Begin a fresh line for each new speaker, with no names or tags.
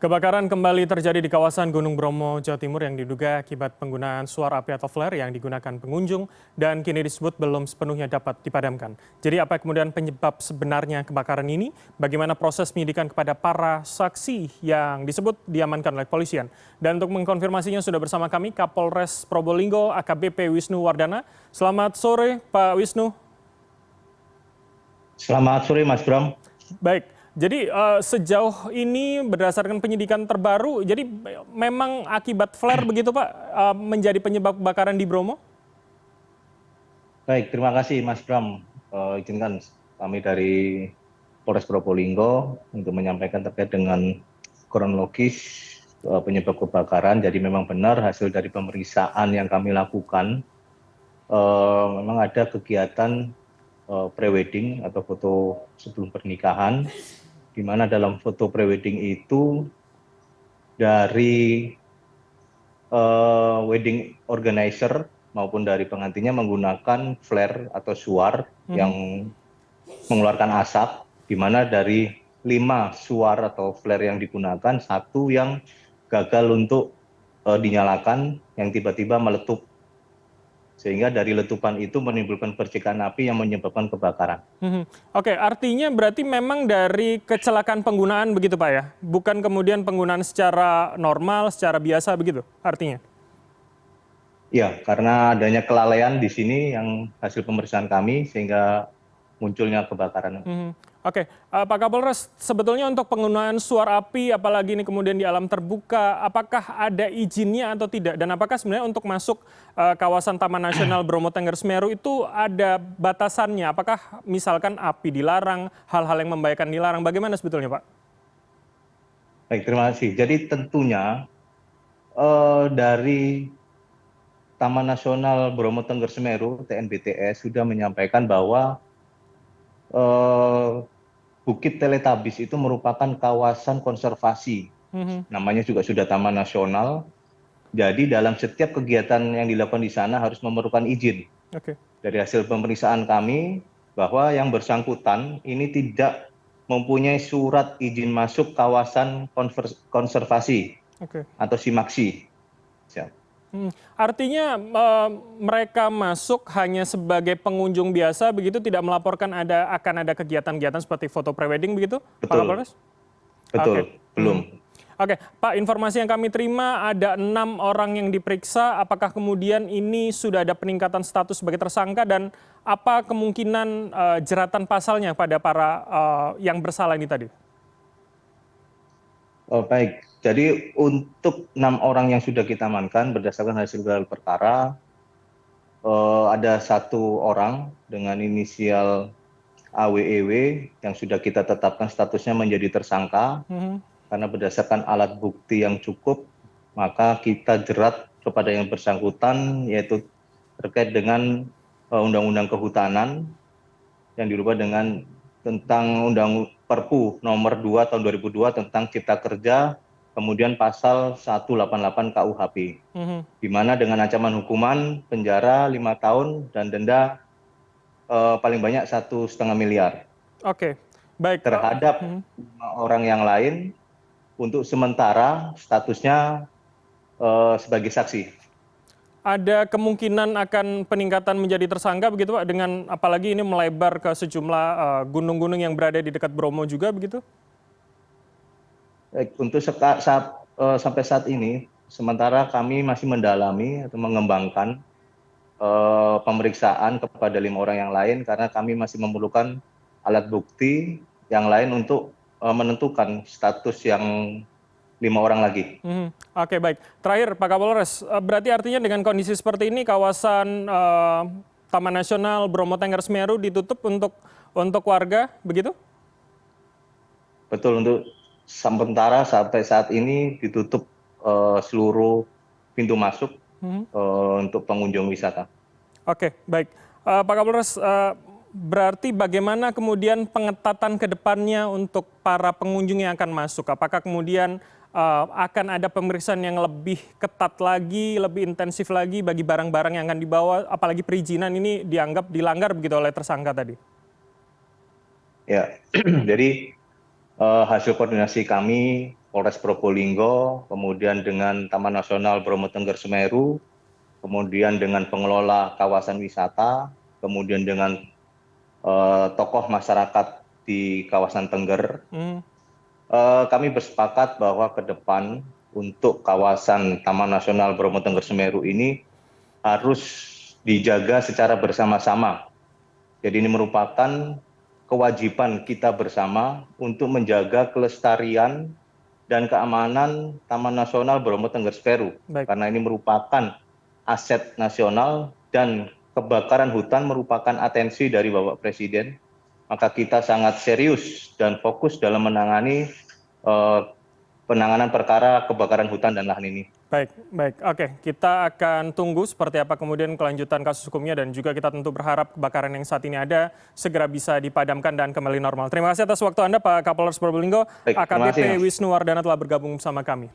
Kebakaran kembali terjadi di kawasan Gunung Bromo, Jawa Timur yang diduga akibat penggunaan suar api atau flare yang digunakan pengunjung dan kini disebut belum sepenuhnya dapat dipadamkan. Jadi apa kemudian penyebab sebenarnya kebakaran ini? Bagaimana proses penyidikan kepada para saksi yang disebut diamankan oleh polisian? Dan untuk mengkonfirmasinya sudah bersama kami Kapolres Probolinggo AKBP Wisnu Wardana. Selamat sore Pak Wisnu.
Selamat sore Mas Bram.
Baik. Jadi sejauh ini berdasarkan penyidikan terbaru, jadi memang akibat flare begitu Pak menjadi penyebab kebakaran di Bromo?
Baik, terima kasih Mas Bram. Izinkan kami dari Polres Probolinggo untuk menyampaikan terkait dengan kronologis penyebab kebakaran. Jadi memang benar hasil dari pemeriksaan yang kami lakukan, memang ada kegiatan prewedding atau foto sebelum pernikahan, di mana dalam foto prewedding itu dari wedding organizer maupun dari pengantinnya menggunakan flare atau suar yang mengeluarkan asap, di mana dari 5 suar atau flare yang digunakan, 1 yang gagal untuk dinyalakan yang tiba-tiba meletup. Sehingga dari letupan itu menimbulkan percikan api yang menyebabkan kebakaran.
Oke, artinya berarti memang dari kecelakaan penggunaan begitu Pak ya? Bukan kemudian penggunaan secara normal, secara biasa begitu artinya?
Ya, karena adanya kelalaian di sini yang hasil pemeriksaan kami sehingga munculnya kebakaran.
Oke, Pak Kapolres, sebetulnya untuk penggunaan suar api, apalagi ini kemudian di alam terbuka, apakah ada izinnya atau tidak? Dan apakah sebenarnya untuk masuk kawasan Taman Nasional Bromo Tengger Semeru itu ada batasannya? Apakah misalkan api dilarang, hal-hal yang membahayakan dilarang? Bagaimana sebetulnya Pak?
Baik, terima kasih. Jadi tentunya dari Taman Nasional Bromo Tengger Semeru (TNBTS) sudah menyampaikan bahwa Bukit Teletabis itu merupakan kawasan konservasi. Namanya juga sudah Taman Nasional. Jadi dalam setiap kegiatan yang dilakukan di sana harus memerlukan izin. Dari hasil pemeriksaan kami bahwa yang bersangkutan ini tidak mempunyai surat izin masuk kawasan konservasi atau SIMAKSI.
Artinya mereka masuk hanya sebagai pengunjung biasa begitu, tidak melaporkan akan ada kegiatan-kegiatan seperti foto prewedding begitu, Pak Kapolres?
Betul, belum.
Oke, Pak, informasi yang kami terima ada 6 orang yang diperiksa. Apakah kemudian ini sudah ada peningkatan status sebagai tersangka dan apa kemungkinan jeratan pasalnya pada para yang bersalah ini tadi?
Baik, jadi untuk 6 orang yang sudah kita amankan berdasarkan hasil gelar perkara, ada 1 orang dengan inisial AWEW yang sudah kita tetapkan statusnya menjadi tersangka. Karena berdasarkan alat bukti yang cukup, maka kita jerat kepada yang bersangkutan, yaitu terkait dengan Undang-Undang Kehutanan yang dirubah dengan tentang Perpu nomor 2 tahun 2002 tentang Cipta Kerja, kemudian pasal 188 KUHP, di mana dengan ancaman hukuman penjara 5 tahun dan denda paling banyak 1,5 miliar.
Oke, baik.
Terhadap 5 orang yang lain, untuk sementara statusnya sebagai saksi.
Ada kemungkinan akan peningkatan menjadi tersangka begitu Pak, dengan apalagi ini melebar ke sejumlah gunung-gunung yang berada di dekat Bromo juga begitu?
Untuk sampai saat ini, sementara kami masih mendalami atau mengembangkan pemeriksaan kepada 5 orang yang lain karena kami masih memerlukan alat bukti yang lain untuk menentukan status yang 5 orang lagi.
Oke, baik. Terakhir Pak Kapolres, berarti artinya dengan kondisi seperti ini kawasan Taman Nasional Bromo Tengger Semeru ditutup untuk warga, begitu?
Betul, untuk sementara sampai saat ini ditutup seluruh pintu masuk untuk pengunjung wisata.
Oke, baik. Pak Kapolres, berarti bagaimana kemudian pengetatan ke depannya untuk para pengunjung yang akan masuk? Apakah kemudian akan ada pemeriksaan yang lebih ketat lagi, lebih intensif lagi bagi barang-barang yang akan dibawa, apalagi perizinan ini dianggap dilanggar begitu oleh tersangka tadi?
Ya, jadi hasil koordinasi kami Polres Probolinggo, kemudian dengan Taman Nasional Bromo Tengger Semeru, kemudian dengan pengelola kawasan wisata, kemudian dengan tokoh masyarakat di kawasan Tengger. Kami bersepakat bahwa ke depan untuk kawasan Taman Nasional Bromo Tengger Semeru ini harus dijaga secara bersama-sama. Jadi ini merupakan kewajiban kita bersama untuk menjaga kelestarian dan keamanan Taman Nasional Bromo Tengger Semeru. Karena ini merupakan aset nasional dan kebakaran hutan merupakan atensi dari Bapak Presiden. Maka kita sangat serius dan fokus dalam menangani penanganan perkara kebakaran hutan dan lahan ini.
Baik. Oke, kita akan tunggu seperti apa kemudian kelanjutan kasus hukumnya dan juga kita tentu berharap kebakaran yang saat ini ada segera bisa dipadamkan dan kembali normal. Terima kasih atas waktu Anda Pak Kapolres Probolinggo, AKBP Wisnu Wardana telah bergabung bersama kami.